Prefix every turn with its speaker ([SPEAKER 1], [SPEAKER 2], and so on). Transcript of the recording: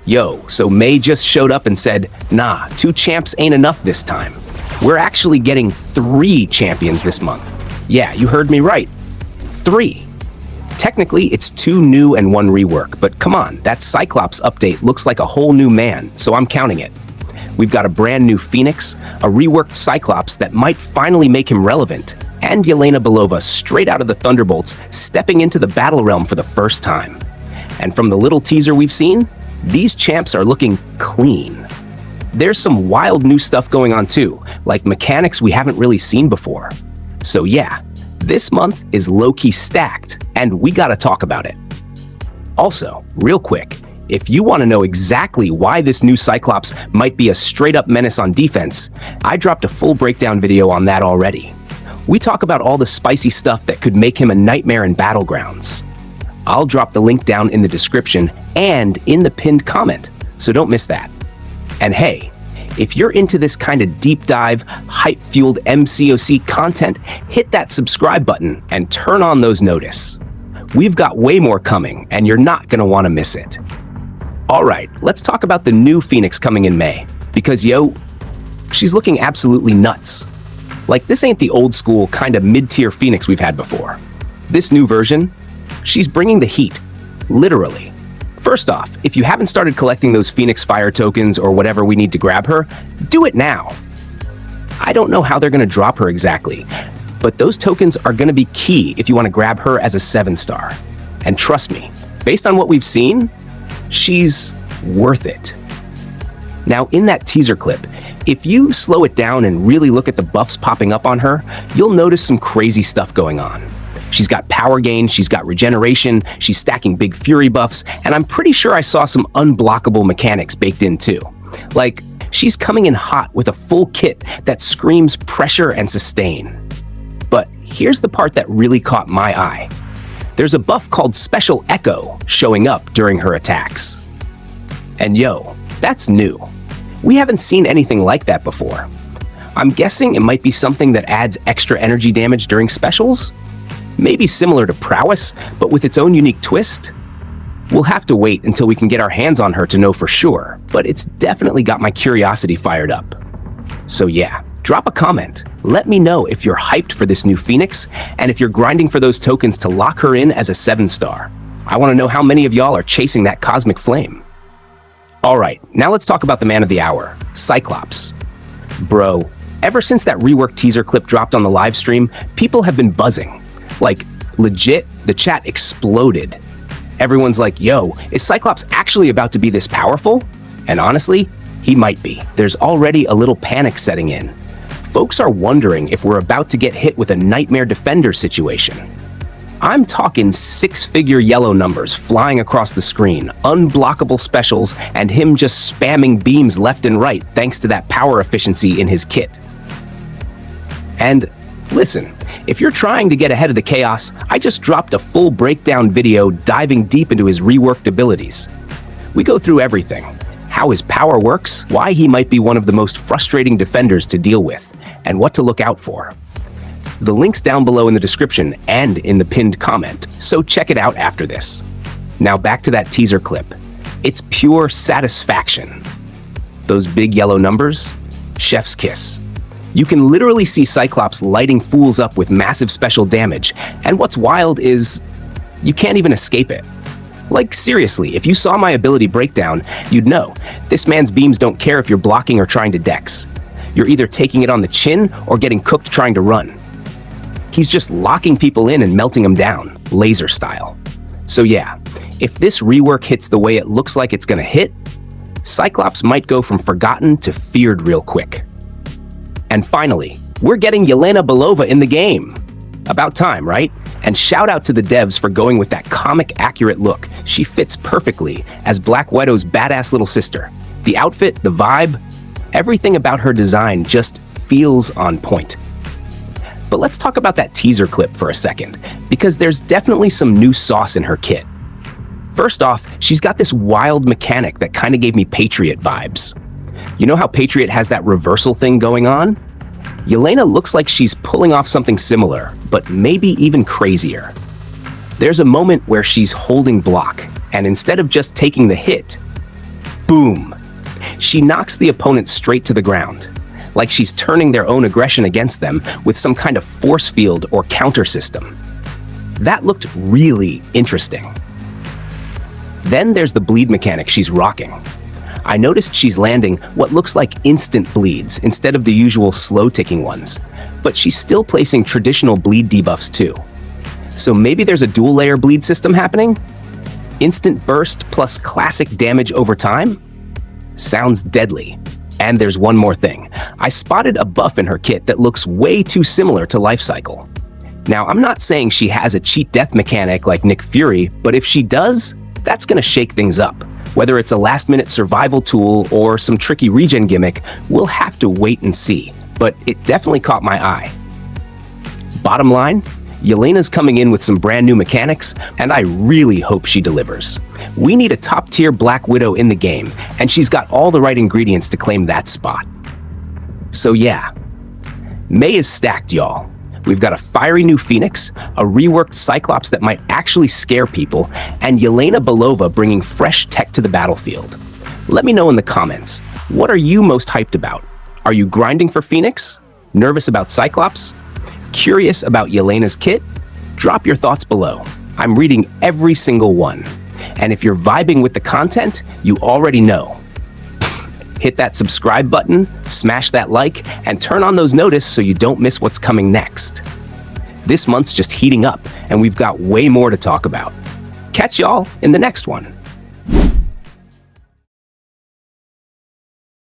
[SPEAKER 1] Yo, so May just showed up and said, nah, 2 champs ain't enough this time. We're actually getting 3 champions this month. Yeah, you heard me right. 3. Technically, it's 2 new and 1 rework, but come on, that Cyclops update looks like a whole new man, so I'm counting it. We've got a brand new Phoenix, a reworked Cyclops that might finally make him relevant, and Yelena Belova straight out of the Thunderbolts stepping into the battle realm for the first time. And from the little teaser we've seen, these champs are looking clean. There's some wild new stuff going on too, like mechanics we haven't really seen before. So yeah, this month is low-key stacked, and we gotta talk about it. Also, real quick, if you want to know exactly why this new Cyclops might be a straight-up menace on defense, I dropped a full breakdown video on that already. We talk about all the spicy stuff that could make him a nightmare in battlegrounds. I'll drop the link down in the description and in the pinned comment, so don't miss that. And hey, if you're into this kind of deep dive, hype-fueled MCOC content, hit that subscribe button and turn on those notices. We've got way more coming, and you're not going to want to miss it. All right, let's talk about the new Phoenix coming in May, because yo, she's looking absolutely nuts. Like, this ain't the old school kind of mid-tier Phoenix we've had before. This new version, she's bringing the heat, literally. First off, if you haven't started collecting those Phoenix Fire tokens or whatever we need to grab her, do it now. I don't know how they're going to drop her exactly, but those tokens are going to be key if you want to grab her as a 7-star. And trust me, based on what we've seen, she's worth it. Now, in that teaser clip, if you slow it down and really look at the buffs popping up on her, you'll notice some crazy stuff going on. She's got power gain, she's got regeneration, she's stacking big fury buffs, and I'm pretty sure I saw some unblockable mechanics baked in too. Like, she's coming in hot with a full kit that screams pressure and sustain. But here's the part that really caught my eye. There's a buff called Special Echo showing up during her attacks. And yo, that's new. We haven't seen anything like that before. I'm guessing it might be something that adds extra energy damage during specials? Maybe similar to Prowess, but with its own unique twist? We'll have to wait until we can get our hands on her to know for sure, but it's definitely got my curiosity fired up. So yeah, drop a comment. Let me know if you're hyped for this new Phoenix, and if you're grinding for those tokens to lock her in as a 7-star. I want to know how many of y'all are chasing that cosmic flame. Alright, now let's talk about the man of the hour, Cyclops. Bro, ever since that rework teaser clip dropped on the live stream, people have been buzzing. Like, legit, the chat exploded. Everyone's like, yo, is Cyclops actually about to be this powerful? And honestly, he might be. There's already a little panic setting in. Folks are wondering if we're about to get hit with a nightmare defender situation. I'm talking 6-figure yellow numbers flying across the screen, unblockable specials, and him just spamming beams left and right thanks to that power efficiency in his kit. And listen, if you're trying to get ahead of the chaos, I just dropped a full breakdown video diving deep into his reworked abilities. We go through everything: how his power works, why he might be one of the most frustrating defenders to deal with, and what to look out for. The link's down below in the description and in the pinned comment, so check it out after this. Now back to that teaser clip. It's pure satisfaction. Those big yellow numbers? Chef's kiss. You can literally see Cyclops lighting fools up with massive special damage, and what's wild is you can't even escape it. Like, seriously, if you saw my ability breakdown, you'd know this man's beams don't care if you're blocking or trying to dex. You're either taking it on the chin or getting cooked trying to run. He's just locking people in and melting them down, laser style. So yeah, if this rework hits the way it looks like it's gonna hit, Cyclops might go from forgotten to feared real quick. And finally, we're getting Yelena Belova in the game. About time, right? And shout out to the devs for going with that comic-accurate look. She fits perfectly as Black Widow's badass little sister. The outfit, the vibe, everything about her design just feels on point. But let's talk about that teaser clip for a second, because there's definitely some new sauce in her kit. First off, she's got this wild mechanic that kind of gave me Patriot vibes. You know how Patriot has that reversal thing going on? Yelena looks like she's pulling off something similar, but maybe even crazier. There's a moment where she's holding block, and instead of just taking the hit, Boom! She knocks the opponent straight to the ground, like she's turning their own aggression against them with some kind of force field or counter system. That looked really interesting. Then there's the bleed mechanic she's rocking. I noticed she's landing what looks like instant bleeds instead of the usual slow-ticking ones, but she's still placing traditional bleed debuffs too. So maybe there's a dual-layer bleed system happening? Instant burst plus classic damage over time? Sounds deadly. And there's one more thing. I spotted a buff in her kit that looks way too similar to Life Cycle. Now, I'm not saying she has a cheat death mechanic like Nick Fury, but if she does, that's gonna shake things up. Whether it's a last-minute survival tool or some tricky regen gimmick, we'll have to wait and see, but it definitely caught my eye. Bottom line, Yelena's coming in with some brand new mechanics, and I really hope she delivers. We need a top-tier Black Widow in the game, and she's got all the right ingredients to claim that spot. So yeah, May is stacked, y'all. We've got a fiery new Phoenix, a reworked Cyclops that might actually scare people, and Yelena Belova bringing fresh tech to the battlefield. Let me know in the comments, what are you most hyped about? Are you grinding for Phoenix? Nervous about Cyclops? Curious about Yelena's kit? Drop your thoughts below. I'm reading every single one. And if you're vibing with the content, you already know. Hit that subscribe button, smash that like, and turn on those notices so you don't miss what's coming next. This month's just heating up, and we've got way more to talk about. Catch y'all in the next one.